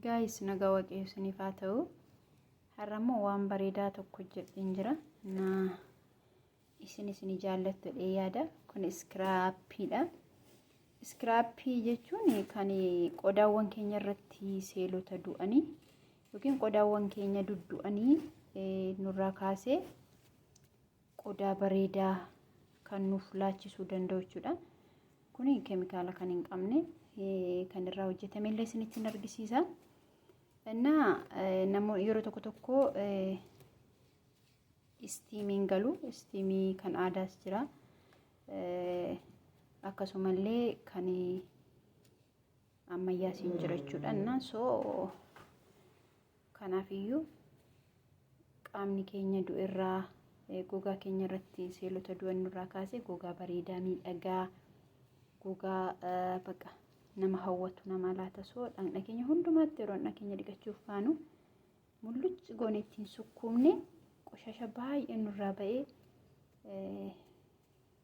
guys, nagaa waaqayyo isiniif haa ta'u. Har'ammoo waan bareedaa tokko jedheen jira. Isin jaallattu yaada. Kun scrappiidha. Scrappii jechuun kan qodaawwan keenya irratti seelota du'anii yookiin qodaawwan keenya duddu'anii nurraa kaasee qodaa bareedaa kan nuuf laachisuu danda'u jechuudha. Kun keemikaala kan hin qabne kan irraa hojjetame illee isinitti argisiisa. Namoonni yeroo tokko steaming galu, steamii kan aadaas jira. Akkasumallee kan ammayyaas hin jira jechuudha. So kanaafiyyuu qaamni keenya du'e irraa gogaa keenya irratti seelota du'an nurraa kaasee gogaa bareedaa miidhagaa gogaa baqa nama hawwatu nama laata. So dhaqna keenya hundumaatti yeroo dhaqna keenya dhiqachuuf kaanu mul'ucci goone ittiin sukkuumne qoshasha baay'ee nurraa ba'ee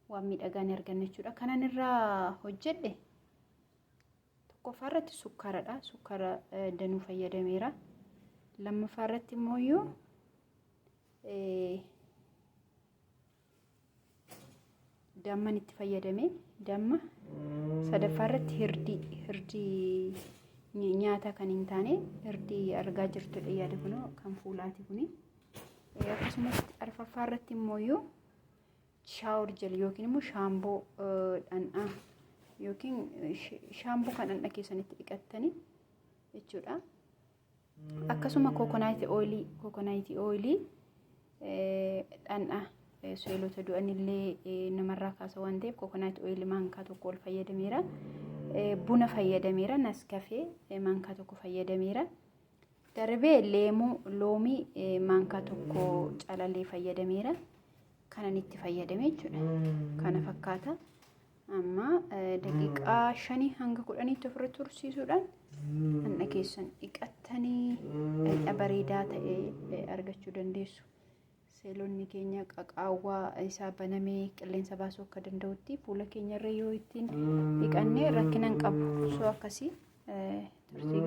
waan miidhagaa ni arganna jechuudha. Kanan irraa hojjedhe tokkoffaa irratti sukkaaradha. Sukkaara danuu fayyadameera. Lammaffaa irratti immoo damman itti fayyadame damma. Sadaffaa irratti hirdii nyaata kan hin taane hirdii argaa jirtudha yaada kun kan fuulaati kuni. Akkasumas arfaffaa irratti immoo shower gel yookiin immoo shaamboo dhandhaa yookiin shaamboo kan dhandhaa keessanitti dhiqattanii jechuudha. Akkasuma coconut oil dhandhaa seelota du'anillee namarraa kaasa waan ta'eef coconut oil maankaa tokko ol fayyadameera. Buna fayyadameera. Naskafee maankaa tokko fayyadameera. Darbee loomii maankaa tokko calalee fayyadameera. Kanan itti fayyadame jechuudha. Kana fakkaata. Amma daqiiqaa 5 hanga 10 ofirra tursiisuudhaan dhandhaa keessan dhiqattanii bareedaa ta'e argachuu dandeessu. Seelonni keenya qaqaawwaa isaa banamee qilleensa baasuu akka danda'utti fuula keenya irra yoo ittiin dhiqannee rakkina hin qabu. So akkasii turtii